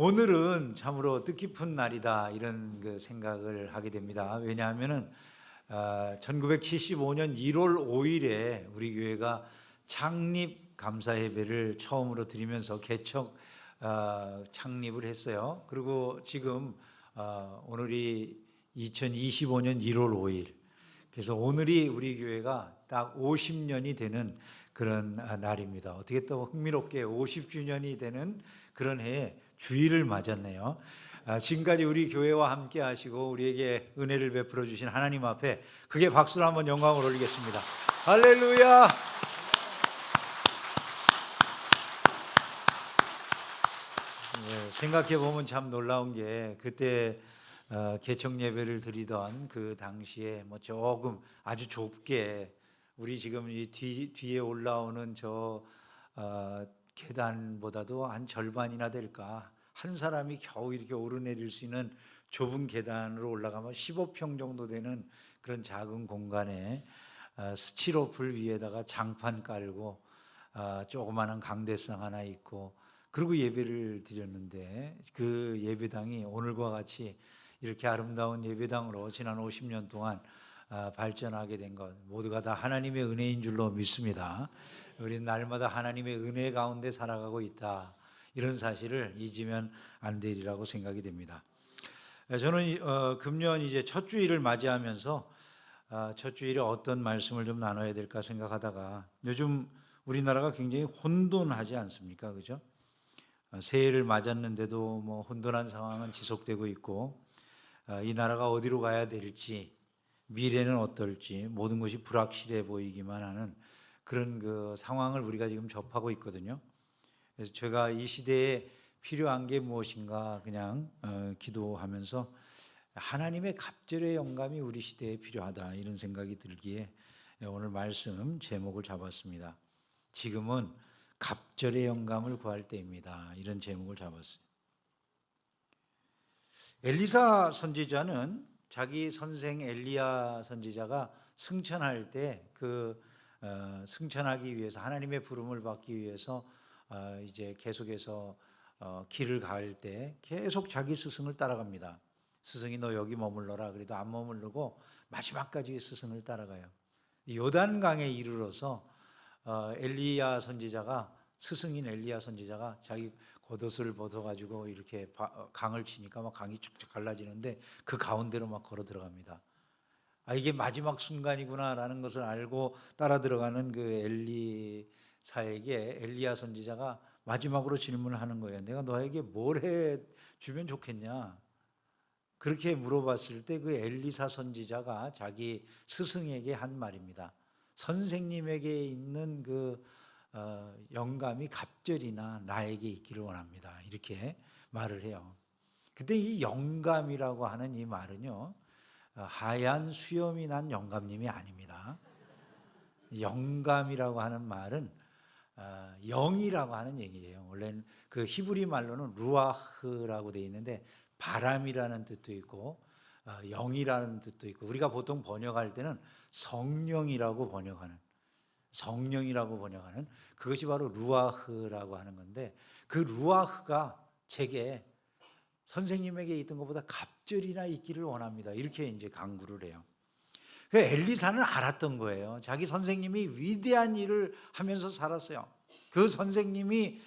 오늘은 참으로 뜻깊은 날이다 이런 그 생각을 하게 됩니다. 왜냐하면은 1975년 1월 5일에 우리 교회가 창립 감사 예배를 처음으로 드리면서 개척 창립을 했어요. 그리고 지금 오늘이 2025년 1월 5일. 그래서 오늘이 우리 교회가 딱 50년이 되는 그런 날입니다. 어떻게 또 흥미롭게 50주년이 되는 그런 해에 주일을 맞았네요. 지금까지 우리 교회와 함께 하시고 우리에게 은혜를 베풀어 주신 하나님 앞에 크게 박수로 한번 영광을 올리겠습니다. 할렐루야. 생각해 보면 참 놀라운 게 그때 개척 예배를 드리던 그 당시에 뭐 조금 아주 좁게 우리 지금 이 뒤에 올라오는 저 계단보다도 한 절반이나 될까, 한 사람이 겨우 이렇게 오르내릴 수 있는 좁은 계단으로 올라가면 15평 정도 되는 그런 작은 공간에 스티로풀 위에다가 장판 깔고 조그마한 강대상 하나 있고, 그리고 예배를 드렸는데 그 예배당이 오늘과 같이 이렇게 아름다운 예배당으로 지난 50년 동안 발전하게 된 것 모두가 다 하나님의 은혜인 줄로 믿습니다. 우리는 날마다 하나님의 은혜 가운데 살아가고 있다, 이런 사실을 잊으면 안 되리라고 생각이 됩니다. 저는 금년 이제 첫 주일을 맞이하면서 첫 주일에 어떤 말씀을 좀 나눠야 될까 생각하다가, 요즘 우리나라가 굉장히 혼돈하지 않습니까? 그죠? 새해를 맞았는데도 뭐 혼돈한 상황은 지속되고 있고, 이 나라가 어디로 가야 될지, 미래는 어떨지 모든 것이 불확실해 보이기만 하는 그런 그 상황을 우리가 지금 접하고 있거든요. 그래서 제가 이 시대에 필요한 게 무엇인가 그냥 기도하면서 하나님의 갑절의 영감이 우리 시대에 필요하다, 이런 생각이 들기에 오늘 말씀 제목을 잡았습니다. 지금은 갑절의 영감을 구할 때입니다, 이런 제목을 잡았어요. 엘리사 선지자는 자기 선생 엘리야 선지자가 승천할 때 승천하기 위해서, 하나님의 부름을 받기 위해서 이제 계속해서 길을 갈 때 계속 자기 스승을 따라갑니다. 스승이 너 여기 머물러라 그래도 안 머무르고 마지막까지 스승을 따라가요. 요단강에 이르러서 엘리야 선지자가, 스승인 엘리야 선지자가 자기 겉옷을 벗어가지고 이렇게 강을 치니까 막 강이 촉촉 갈라지는데 그 가운데로 막 걸어 들어갑니다. 이게 마지막 순간이구나라는 것을 알고 따라 들어가는 그 엘리사에게 엘리야 선지자가 마지막으로 질문을 하는 거예요. 내가 너에게 뭘 해주면 좋겠냐? 그렇게 물어봤을 때 그 엘리사 선지자가 자기 스승에게 한 말입니다. 선생님에게 있는 그 영감이 갑절이나 나에게 있기를 원합니다, 이렇게 말을 해요. 근데 이 영감이라고 하는 이 말은요, 하얀 수염이 난 영감님이 아닙니다. 영감이라고 하는 말은 영이라고 하는 얘기예요. 원래는 그 히브리 말로는 루아흐라고 되어 있는데 바람이라는 뜻도 있고 영이라는 뜻도 있고, 우리가 보통 번역할 때는 성령이라고 번역하는 그것이 바로 루아흐라고 하는 건데, 그 루아흐가 제게 선생님에게 있던 것보다 갑절이나 있기를 원합니다, 이렇게 이제 강구를 해요. 엘리사는 알았던 거예요. 자기 선생님이 위대한 일을 하면서 살았어요. 그 선생님이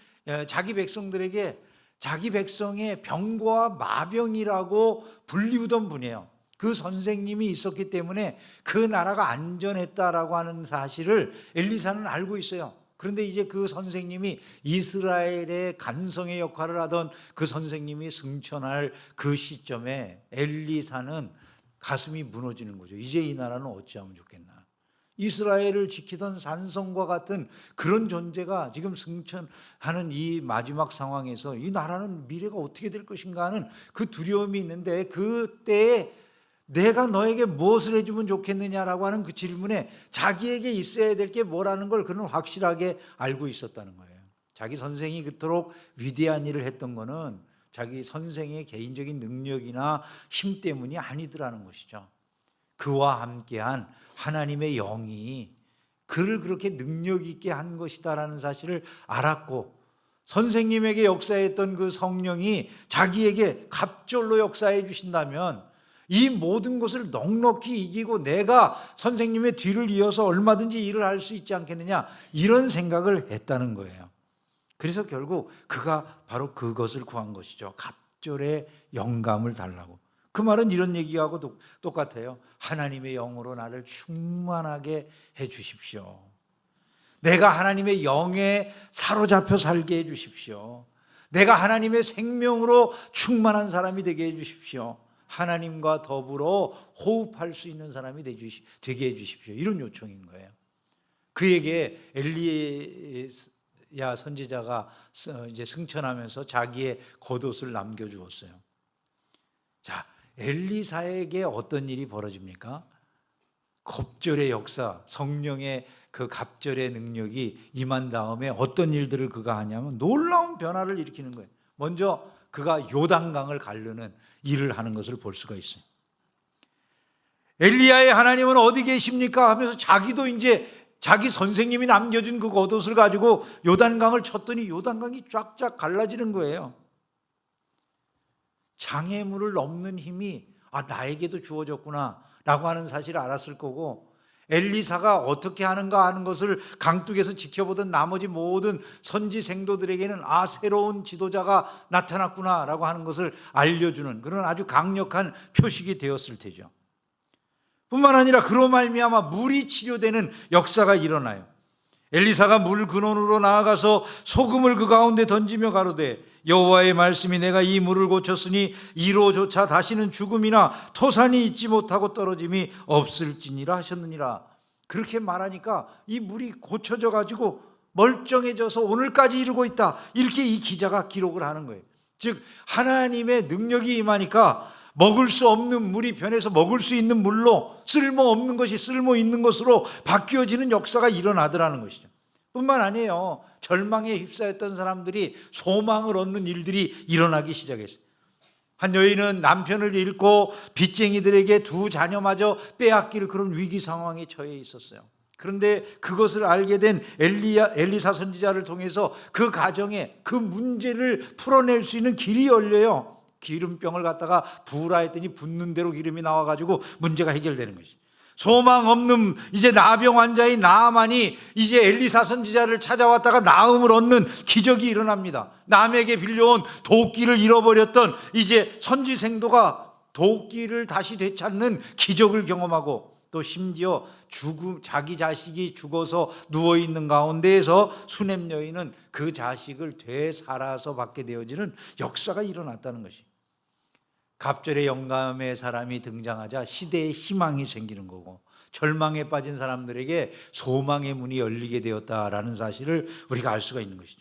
자기 백성들에게 자기 백성의 병과 마병이라고 불리우던 분이에요. 그 선생님이 있었기 때문에 그 나라가 안전했다라고 하는 사실을 엘리사는 알고 있어요. 그런데 이제 그 선생님이, 이스라엘의 간성의 역할을 하던 그 선생님이 승천할 그 시점에 엘리사는 가슴이 무너지는 거죠. 이제 이 나라는 어찌하면 좋겠나. 이스라엘을 지키던 산성과 같은 그런 존재가 지금 승천하는 이 마지막 상황에서 이 나라는 미래가 어떻게 될 것인가 하는 그 두려움이 있는데, 그때에 내가 너에게 무엇을 해주면 좋겠느냐라고 하는 그 질문에 자기에게 있어야 될 게 뭐라는 걸 그는 확실하게 알고 있었다는 거예요. 자기 선생이 그토록 위대한 일을 했던 거는 자기 선생의 개인적인 능력이나 힘 때문이 아니더라는 것이죠. 그와 함께한 하나님의 영이 그를 그렇게 능력 있게 한 것이다라는 사실을 알았고, 선생님에게 역사했던 그 성령이 자기에게 갑절로 역사해 주신다면 이 모든 것을 넉넉히 이기고 내가 선생님의 뒤를 이어서 얼마든지 일을 할 수 있지 않겠느냐, 이런 생각을 했다는 거예요. 그래서 결국 그가 바로 그것을 구한 것이죠. 갑절의 영감을 달라고. 그 말은 이런 얘기하고 똑같아요. 하나님의 영으로 나를 충만하게 해 주십시오. 내가 하나님의 영에 사로잡혀 살게 해 주십시오. 내가 하나님의 생명으로 충만한 사람이 되게 해 주십시오. 하나님과 더불어 호흡할 수 있는 사람이 되게 해 주십시오. 이런 요청인 거예요. 그에게 엘리야 선지자가 이제 승천하면서 자기의 겉옷을 남겨주었어요. 자, 엘리사에게 어떤 일이 벌어집니까? 갑절의 역사, 성령의 그 갑절의 능력이 임한 다음에 어떤 일들을 그가 하냐면 놀라운 변화를 일으키는 거예요. 먼저 그가 요단강을 가르는 일을 하는 것을 볼 수가 있어요. 엘리야의 하나님은 어디 계십니까? 하면서 자기도 이제 자기 선생님이 남겨준 그 겉옷을 가지고 요단강을 쳤더니 요단강이 쫙쫙 갈라지는 거예요. 장애물을 넘는 힘이 나에게도 주어졌구나 라고 하는 사실을 알았을 거고, 엘리사가 어떻게 하는가 하는 것을 강둑에서 지켜보던 나머지 모든 선지 생도들에게는 새로운 지도자가 나타났구나 라고 하는 것을 알려주는 그런 아주 강력한 표식이 되었을 테죠. 뿐만 아니라 그로 말미암아 물이 치료되는 역사가 일어나요. 엘리사가 물 근원으로 나아가서 소금을 그 가운데 던지며 가로되 여호와의 말씀이 내가 이 물을 고쳤으니 이로조차 다시는 죽음이나 토산이 있지 못하고 떨어짐이 없을지니라 하셨느니라. 그렇게 말하니까 이 물이 고쳐져 가지고 멀쩡해져서 오늘까지 이르고 있다, 이렇게 이 기자가 기록을 하는 거예요. 즉 하나님의 능력이 임하니까 먹을 수 없는 물이 변해서 먹을 수 있는 물로, 쓸모없는 것이 쓸모 있는 것으로 바뀌어지는 역사가 일어나더라는 것이죠. 뿐만 아니에요. 절망에 휩싸였던 사람들이 소망을 얻는 일들이 일어나기 시작했어요. 한 여인은 남편을 잃고 빚쟁이들에게 두 자녀마저 빼앗길 그런 위기 상황에 처해 있었어요. 그런데 그것을 알게 된 엘리사 선지자를 통해서 그 가정에 그 문제를 풀어낼 수 있는 길이 열려요. 기름병을 갖다가 부으라 했더니 붓는 대로 기름이 나와가지고 문제가 해결되는 것이죠. 소망 없는 이제 나병 환자인 나아만이 이제 엘리사 선지자를 찾아왔다가 나음을 얻는 기적이 일어납니다. 남에게 빌려온 도끼를 잃어버렸던 이제 선지생도가 도끼를 다시 되찾는 기적을 경험하고, 또 심지어 자기 자식이 죽어서 누워있는 가운데에서 수냄 여인은 그 자식을 되살아서 받게 되어지는 역사가 일어났다는 것이, 갑절의 영감의 사람이 등장하자 시대에 희망이 생기는 거고, 절망에 빠진 사람들에게 소망의 문이 열리게 되었다라는 사실을 우리가 알 수가 있는 것이죠.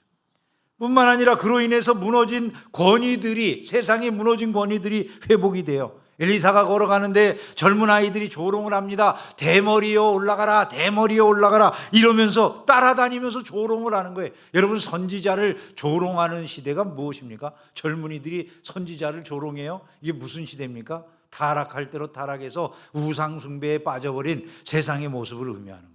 뿐만 아니라 그로 인해서 무너진 권위들이, 세상에 무너진 권위들이 회복이 돼요. 엘리사가 걸어가는데 젊은 아이들이 조롱을 합니다. 대머리여 올라가라, 대머리여 올라가라 이러면서 따라다니면서 조롱을 하는 거예요. 여러분, 선지자를 조롱하는 시대가 무엇입니까? 젊은이들이 선지자를 조롱해요. 이게 무슨 시대입니까? 타락할 대로 타락해서 우상 숭배에 빠져버린 세상의 모습을 의미하는 거예요.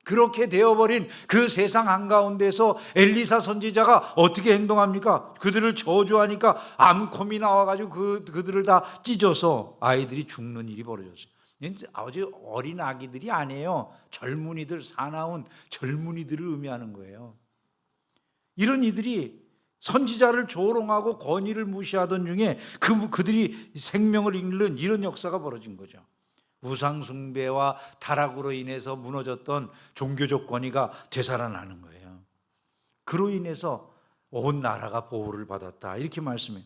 그렇게 되어버린 그 세상 한가운데서 엘리사 선지자가 어떻게 행동합니까? 그들을 저주하니까 암콤이 나와가지고 그들을 다 찢어서 아이들이 죽는 일이 벌어졌어요. 아주 어린 아기들이 아니에요. 젊은이들, 사나운 젊은이들을 의미하는 거예요. 이런 이들이 선지자를 조롱하고 권위를 무시하던 중에 그들이 생명을 잃는 이런 역사가 벌어진 거죠. 우상 숭배와 타락으로 인해서 무너졌던 종교적 권위가 되살아나는 거예요. 그로 인해서 온 나라가 보호를 받았다, 이렇게 말씀해요.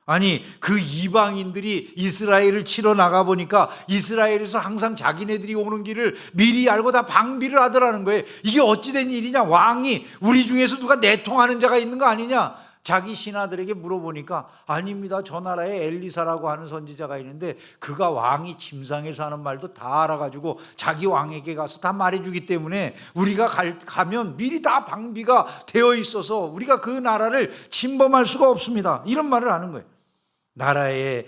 아니, 그 이방인들이 이스라엘을 치러 나가 보니까 이스라엘에서 항상 자기네들이 오는 길을 미리 알고 다 방비를 하더라는 거예요. 이게 어찌된 일이냐? 왕이 우리 중에서 누가 내통하는 자가 있는 거 아니냐? 자기 신하들에게 물어보니까 아닙니다, 저 나라에 엘리사라고 하는 선지자가 있는데 그가 왕이 침상에서 하는 말도 다 알아가지고 자기 왕에게 가서 다 말해주기 때문에 우리가 가면 미리 다 방비가 되어 있어서 우리가 그 나라를 침범할 수가 없습니다, 이런 말을 하는 거예요. 나라를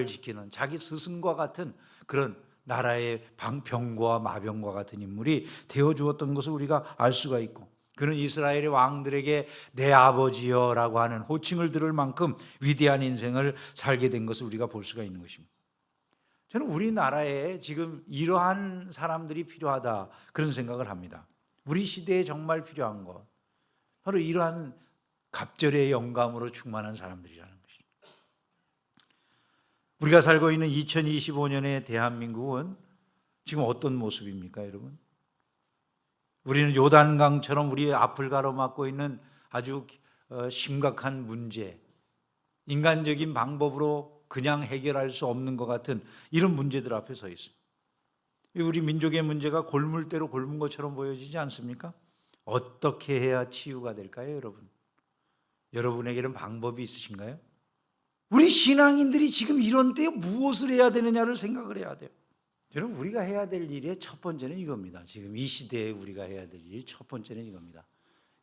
지키는 자기 스승과 같은 그런 나라의 병과 마병과 같은 인물이 되어 주었던 것을 우리가 알 수가 있고, 그는 이스라엘의 왕들에게 내 아버지여라고 하는 호칭을 들을 만큼 위대한 인생을 살게 된 것을 우리가 볼 수가 있는 것입니다. 저는 우리나라에 지금 이러한 사람들이 필요하다 그런 생각을 합니다. 우리 시대에 정말 필요한 것, 바로 이러한 갑절의 영감으로 충만한 사람들이라는 것입니다. 우리가 살고 있는 2025년의 대한민국은 지금 어떤 모습입니까, 여러분? 우리는 요단강처럼 우리의 앞을 가로막고 있는 아주 심각한 문제, 인간적인 방법으로 그냥 해결할 수 없는 것 같은 이런 문제들 앞에 서 있습니다. 우리 민족의 문제가 골물대로 골문 것처럼 보여지지 않습니까? 어떻게 해야 치유가 될까요, 여러분? 여러분에게는 방법이 있으신가요? 우리 신앙인들이 지금 이런 때에 무엇을 해야 되느냐를 생각을 해야 돼요. 여러분, 우리가 해야 될 일의 첫 번째는 이겁니다. 지금 이 시대에 우리가 해야 될 일이 첫 번째는 이겁니다.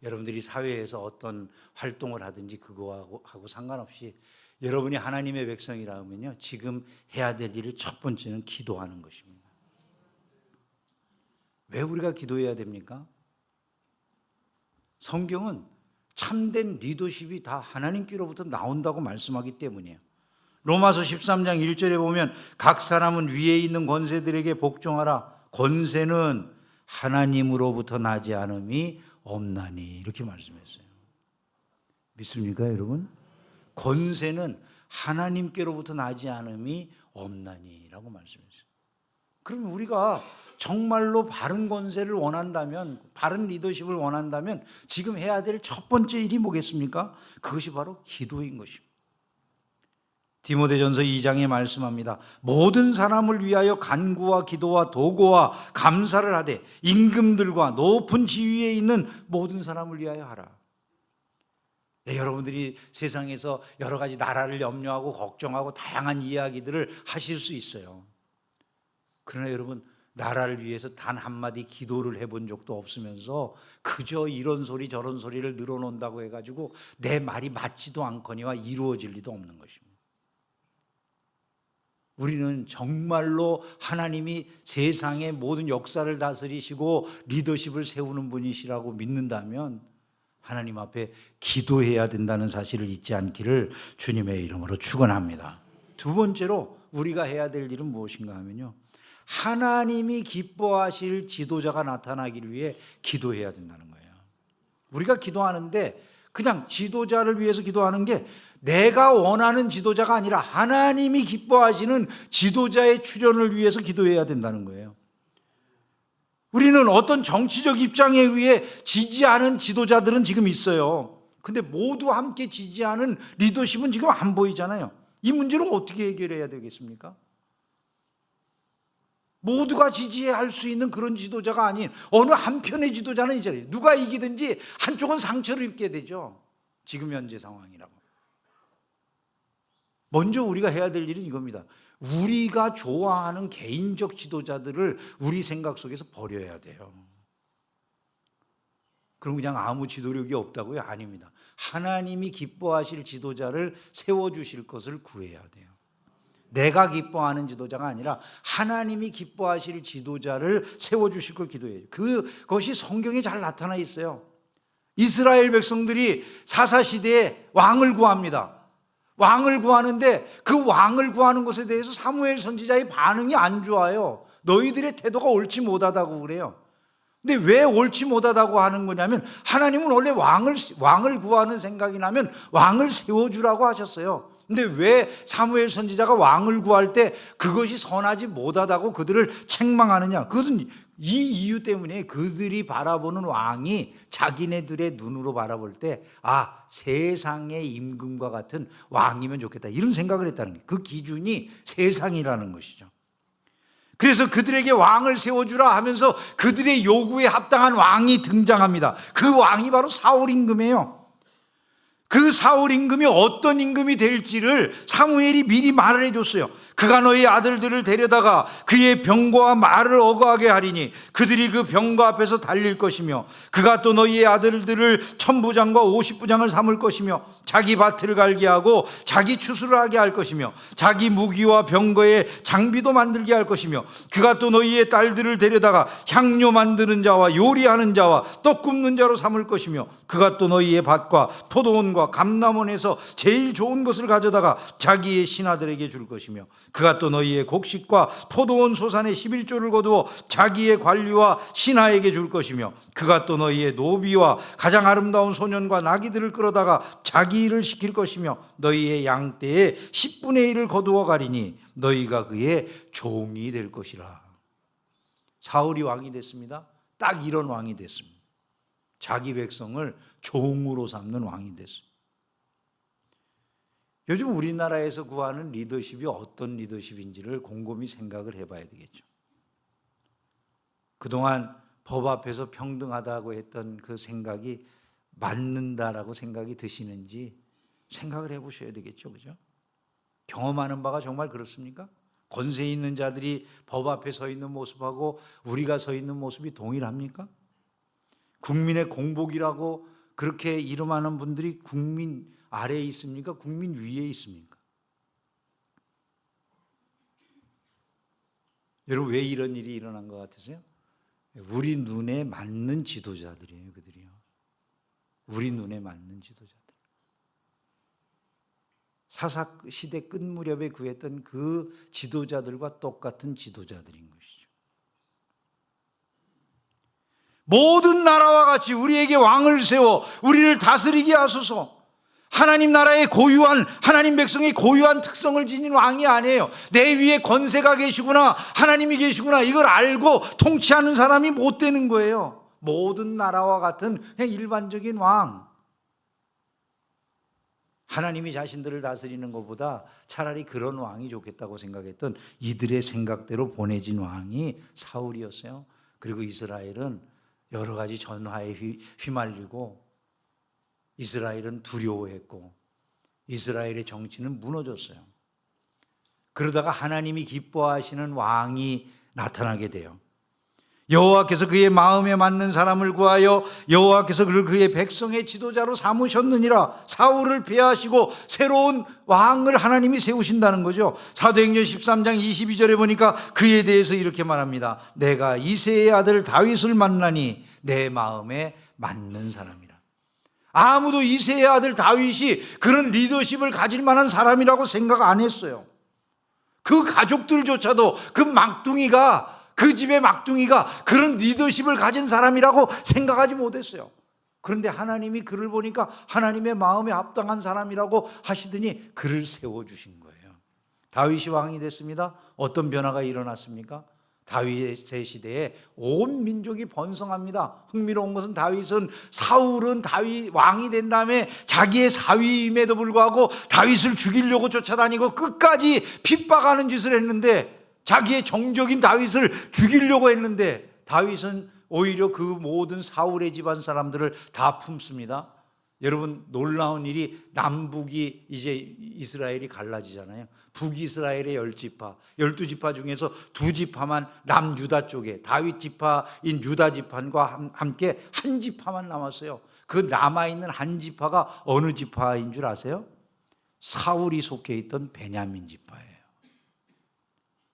여러분들이 사회에서 어떤 활동을 하든지 그거하고 상관없이 여러분이 하나님의 백성이라면요, 지금 해야 될 일의 첫 번째는 기도하는 것입니다. 왜 우리가 기도해야 됩니까? 성경은 참된 리더십이 다 하나님께로부터 나온다고 말씀하기 때문이에요. 로마서 13장 1절에 보면 각 사람은 위에 있는 권세들에게 복종하라. 권세는 하나님으로부터 나지 않음이 없나니, 이렇게 말씀했어요. 믿습니까, 여러분? 권세는 하나님께로부터 나지 않음이 없나니라고 말씀했어요. 그럼 우리가 정말로 바른 권세를 원한다면, 바른 리더십을 원한다면 지금 해야 될 첫 번째 일이 뭐겠습니까? 그것이 바로 기도인 것입니다. 디모데전서 2장에 말씀합니다. 모든 사람을 위하여 간구와 기도와 도고와 감사를 하되 임금들과 높은 지위에 있는 모든 사람을 위하여 하라. 네, 여러분들이 세상에서 여러 가지 나라를 염려하고 걱정하고 다양한 이야기들을 하실 수 있어요. 그러나 여러분, 나라를 위해서 단 한마디 기도를 해본 적도 없으면서 그저 이런 소리 저런 소리를 늘어놓는다고 해가지고 내 말이 맞지도 않거니와 이루어질 리도 없는 것입니다. 우리는 정말로 하나님이 세상의 모든 역사를 다스리시고 리더십을 세우는 분이시라고 믿는다면 하나님 앞에 기도해야 된다는 사실을 잊지 않기를 주님의 이름으로 축원합니다. 두 번째로 우리가 해야 될 일은 무엇인가 하면요, 하나님이 기뻐하실 지도자가 나타나기를 위해 기도해야 된다는 거예요. 우리가 기도하는데 그냥 지도자를 위해서 기도하는 게 내가 원하는 지도자가 아니라 하나님이 기뻐하시는 지도자의 출현을 위해서 기도해야 된다는 거예요. 우리는 어떤 정치적 입장에 의해 지지하는 지도자들은 지금 있어요. 근데 모두 함께 지지하는 리더십은 지금 안 보이잖아요. 이 문제를 어떻게 해결해야 되겠습니까? 모두가 지지할 수 있는 그런 지도자가 아닌 어느 한편의 지도자는 이제 누가 이기든지 한쪽은 상처를 입게 되죠. 지금 현재 상황이라고. 먼저 우리가 해야 될 일은 이겁니다. 우리가 좋아하는 개인적 지도자들을 우리 생각 속에서 버려야 돼요. 그럼 그냥 아무 지도력이 없다고요? 아닙니다. 하나님이 기뻐하실 지도자를 세워주실 것을 구해야 돼요. 내가 기뻐하는 지도자가 아니라 하나님이 기뻐하실 지도자를 세워주실 걸 기도해요. 그것이 성경에 잘 나타나 있어요. 이스라엘 백성들이 사사시대에 왕을 구합니다. 왕을 구하는데 그 왕을 구하는 것에 대해서 사무엘 선지자의 반응이 안 좋아요. 너희들의 태도가 옳지 못하다고 그래요. 근데 왜 옳지 못하다고 하는 거냐면 하나님은 원래 왕을 구하는 생각이 나면 왕을 세워주라고 하셨어요. 근데 왜 사무엘 선지자가 왕을 구할 때 그것이 선하지 못하다고 그들을 책망하느냐? 그것은 이 이유 때문에 그들이 바라보는 왕이 자기네들의 눈으로 바라볼 때 세상의 임금과 같은 왕이면 좋겠다 이런 생각을 했다는 거예요. 그 기준이 세상이라는 것이죠. 그래서 그들에게 왕을 세워주라 하면서 그들의 요구에 합당한 왕이 등장합니다. 그 왕이 바로 사울 임금이에요. 그 사울 임금이 어떤 임금이 될지를 사무엘이 미리 말을 해줬어요. 그가 너희 아들들을 데려다가 그의 병거와 말을 어거하게 하리니 그들이 그 병거 앞에서 달릴 것이며 그가 또 너희의 아들들을 1000부장과 50부장을 삼을 것이며 자기 밭을 갈게 하고 자기 추수를 하게 할 것이며 자기 무기와 병거의 장비도 만들게 할 것이며 그가 또 너희의 딸들을 데려다가 향료 만드는 자와 요리하는 자와 떡 굽는 자로 삼을 것이며 그가 또 너희의 밭과 포도원과 감람원에서 제일 좋은 것을 가져다가 자기의 신하들에게 줄 것이며 그가 또 너희의 곡식과 포도원 소산의 11조를 거두어 자기의 관리와 신하에게 줄 것이며 그가 또 너희의 노비와 가장 아름다운 소년과 나귀들을 끌어다가 자기 일을 시킬 것이며 너희의 양떼의 10분의 1을 거두어 가리니 너희가 그의 종이 될 것이라. 사울이 왕이 됐습니다. 딱 이런 왕이 됐습니다. 자기 백성을 종으로 삼는 왕이 됐습니다. 요즘 우리나라에서 구하는 리더십이 어떤 리더십인지를 곰곰이 생각을 해봐야 되겠죠. 그동안 법 앞에서 평등하다고 했던 그 생각이 맞는다라고 생각이 드시는지 생각을 해보셔야 되겠죠. 그죠? 경험하는 바가 정말 그렇습니까? 권세 있는 자들이 법 앞에 서 있는 모습하고 우리가 서 있는 모습이 동일합니까? 국민의 공복이라고 그렇게 이름하는 분들이 국민 아래에 있습니까? 국민 위에 있습니까? 여러분, 왜 이런 일이 일어난 것 같으세요? 우리 눈에 맞는 지도자들이에요, 그들이요. 우리 눈에 맞는 지도자들. 사사 시대 끝 무렵에 구했던 그 지도자들과 똑같은 지도자들인 것이죠. 모든 나라와 같이 우리에게 왕을 세워 우리를 다스리게 하소서. 하나님 나라의 고유한, 하나님 백성의 고유한 특성을 지닌 왕이 아니에요. 내 위에 권세가 계시구나, 하나님이 계시구나, 이걸 알고 통치하는 사람이 못 되는 거예요. 모든 나라와 같은 그냥 일반적인 왕. 하나님이 자신들을 다스리는 것보다 차라리 그런 왕이 좋겠다고 생각했던 이들의 생각대로 보내진 왕이 사울이었어요. 그리고 이스라엘은 여러 가지 전화에 휘말리고 이스라엘은 두려워했고 이스라엘의 정치는 무너졌어요. 그러다가 하나님이 기뻐하시는 왕이 나타나게 돼요. 여호와께서 그의 마음에 맞는 사람을 구하여 여호와께서 그를 그의 백성의 지도자로 삼으셨느니라. 사울을 폐하시고 새로운 왕을 하나님이 세우신다는 거죠. 사도행전 13장 22절에 보니까 그에 대해서 이렇게 말합니다. 내가 이새의 아들 다윗을 만나니 내 마음에 맞는 사람이라. 아무도 이새의 아들 다윗이 그런 리더십을 가질 만한 사람이라고 생각 안 했어요. 그 가족들조차도 그 집의 막둥이가 그런 리더십을 가진 사람이라고 생각하지 못했어요. 그런데 하나님이 그를 보니까 하나님의 마음에 합당한 사람이라고 하시더니 그를 세워주신 거예요. 다윗이 왕이 됐습니다. 어떤 변화가 일어났습니까? 다윗의 시대에 온 민족이 번성합니다. 흥미로운 것은 사울은 다윗 왕이 된 다음에 자기의 사위임에도 불구하고 다윗을 죽이려고 쫓아다니고 끝까지 핍박하는 짓을 했는데, 자기의 정적인 다윗을 죽이려고 했는데 다윗은 오히려 그 모든 사울의 집안 사람들을 다 품습니다. 여러분, 놀라운 일이 남북이 이제 이스라엘이 갈라지잖아요. 북이스라엘의 10지파, 12지파 중에서 2지파만 남유다 쪽에 다윗 지파인 유다 지파와 함께 한 지파만 남았어요. 그 남아있는 한 지파가 어느 지파인 줄 아세요? 사울이 속해 있던 베냐민 지파예요.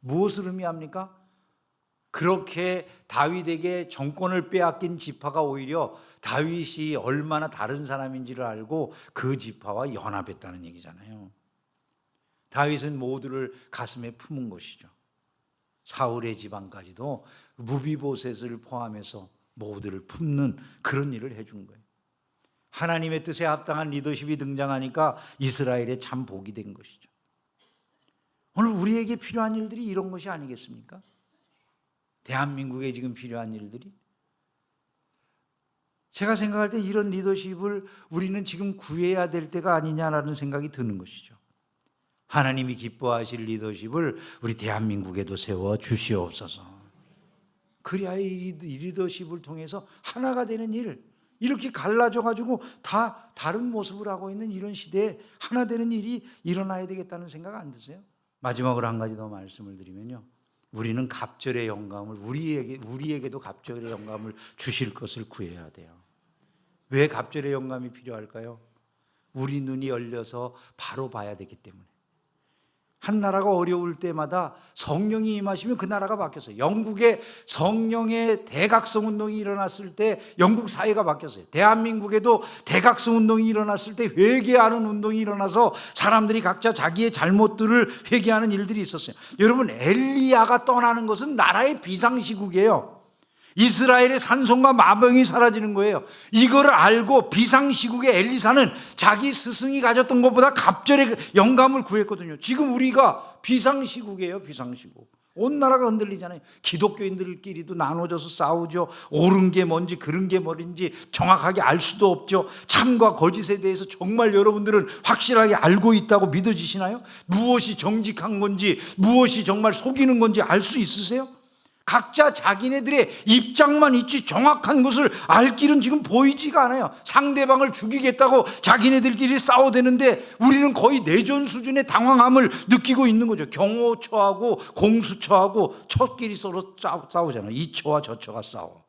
무엇을 의미합니까? 그렇게 다윗에게 정권을 빼앗긴 지파가 오히려 다윗이 얼마나 다른 사람인지를 알고 그 지파와 연합했다는 얘기잖아요. 다윗은 모두를 가슴에 품은 것이죠. 사울의 집안까지도 무비보셋을 포함해서 모두를 품는 그런 일을 해준 거예요. 하나님의 뜻에 합당한 리더십이 등장하니까 이스라엘에 참 복이 된 것이죠. 오늘 우리에게 필요한 일들이 이런 것이 아니겠습니까? 대한민국에 지금 필요한 일들이. 제가 생각할 때 이런 리더십을 우리는 지금 구해야 될 때가 아니냐라는 생각이 드는 것이죠. 하나님이 기뻐하실 리더십을 우리 대한민국에도 세워 주시옵소서. 그래야 이 리더십을 통해서 하나가 되는 일, 이렇게 갈라져가지고 다 다른 모습을 하고 있는 이런 시대에 하나 되는 일이 일어나야 되겠다는 생각 안 드세요? 마지막으로 한 가지 더 말씀을 드리면요, 우리는 갑절의 영감을 우리에게도 갑절의 영감을 주실 것을 구해야 돼요. 왜 갑절의 영감이 필요할까요? 우리 눈이 열려서 바로 봐야 되기 때문에. 한 나라가 어려울 때마다 성령이 임하시면 그 나라가 바뀌었어요. 영국에 성령의 대각성 운동이 일어났을 때 영국 사회가 바뀌었어요. 대한민국에도 대각성 운동이 일어났을 때 회개하는 운동이 일어나서 사람들이 각자 자기의 잘못들을 회개하는 일들이 있었어요. 여러분, 엘리야가 떠나는 것은 나라의 비상시국이에요. 이스라엘의 산성과 마병이 사라지는 거예요. 이거를 알고 비상시국에 엘리사는 자기 스승이 가졌던 것보다 갑절의 영감을 구했거든요. 지금 우리가 비상시국이에요. 비상시국. 온 나라가 흔들리잖아요. 기독교인들끼리도 나눠져서 싸우죠. 옳은 게 뭔지 그른 게 뭔지 정확하게 알 수도 없죠. 참과 거짓에 대해서 정말 여러분들은 확실하게 알고 있다고 믿어지시나요? 무엇이 정직한 건지, 무엇이 정말 속이는 건지 알 수 있으세요? 각자 자기네들의 입장만 있지 정확한 것을 알 길은 지금 보이지가 않아요. 상대방을 죽이겠다고 자기네들끼리 싸워대는데 우리는 거의 내전 수준의 당황함을 느끼고 있는 거죠. 경호처하고 공수처하고 처끼리 서로 싸우잖아요. 이 처와 저 처가 싸워.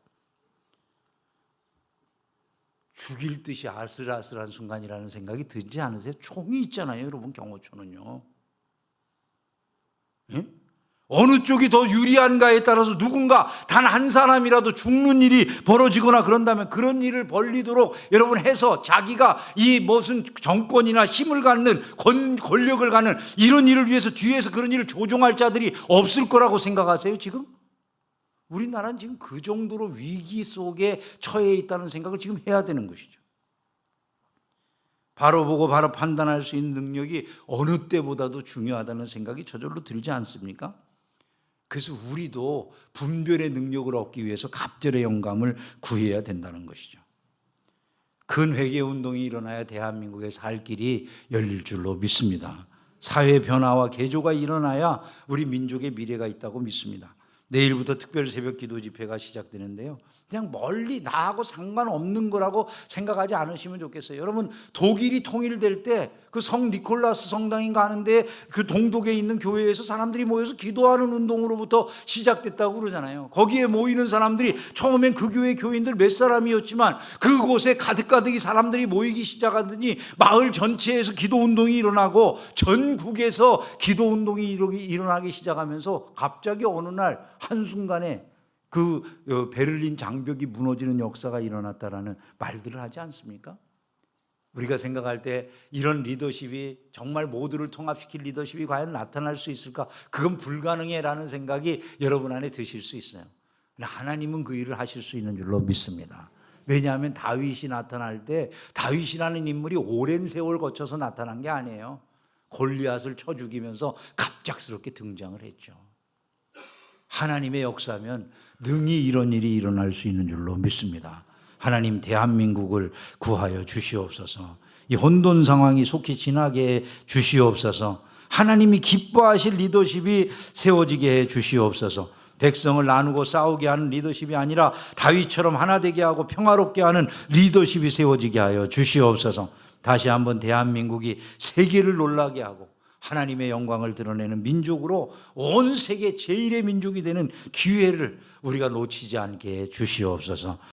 죽일 듯이 아슬아슬한 순간이라는 생각이 들지 않으세요? 총이 있잖아요, 여러분. 경호처는요. 예? 어느 쪽이 더 유리한가에 따라서 누군가 단 한 사람이라도 죽는 일이 벌어지거나 그런다면 그런 일을 벌리도록 여러분 해서 자기가 이 무슨 정권이나 힘을 갖는 권력을 갖는 이런 일을 위해서 뒤에서 그런 일을 조종할 자들이 없을 거라고 생각하세요, 지금? 우리나라는 지금 그 정도로 위기 속에 처해 있다는 생각을 지금 해야 되는 것이죠. 바로 보고 바로 판단할 수 있는 능력이 어느 때보다도 중요하다는 생각이 저절로 들지 않습니까? 그래서 우리도 분별의 능력을 얻기 위해서 갑절의 영감을 구해야 된다는 것이죠. 큰 회개운동이 일어나야 대한민국의 살 길이 열릴 줄로 믿습니다. 사회 변화와 개조가 일어나야 우리 민족의 미래가 있다고 믿습니다. 내일부터 특별 새벽 기도 집회가 시작되는데요, 그냥 멀리 나하고 상관없는 거라고 생각하지 않으시면 좋겠어요. 여러분, 독일이 통일될 때 그 성 니콜라스 성당인가 하는데 그 동독에 있는 교회에서 사람들이 모여서 기도하는 운동으로부터 시작됐다고 그러잖아요. 거기에 모이는 사람들이 처음엔 그 교회 교인들 몇 사람이었지만 그곳에 가득가득이 사람들이 모이기 시작하더니 마을 전체에서 기도 운동이 일어나고 전국에서 기도 운동이 일어나기 시작하면서 갑자기 어느 날 한순간에 그 베를린 장벽이 무너지는 역사가 일어났다라는 말들을 하지 않습니까? 우리가 생각할 때 이런 리더십이 정말 모두를 통합시킬 리더십이 과연 나타날 수 있을까? 그건 불가능해라는 생각이 여러분 안에 드실 수 있어요. 하나님은 그 일을 하실 수 있는 줄로 믿습니다. 왜냐하면 다윗이 나타날 때 다윗이라는 인물이 오랜 세월 거쳐서 나타난 게 아니에요. 골리앗을 쳐 죽이면서 갑작스럽게 등장을 했죠. 하나님의 역사면 능히 이런 일이 일어날 수 있는 줄로 믿습니다. 하나님, 대한민국을 구하여 주시옵소서. 이 혼돈 상황이 속히 지나게 해 주시옵소서. 하나님이 기뻐하실 리더십이 세워지게 해 주시옵소서. 백성을 나누고 싸우게 하는 리더십이 아니라 다윗처럼 하나 되게 하고 평화롭게 하는 리더십이 세워지게 하여 주시옵소서. 다시 한번 대한민국이 세계를 놀라게 하고 하나님의 영광을 드러내는 민족으로 온 세계 제일의 민족이 되는 기회를 우리가 놓치지 않게 해 주시옵소서.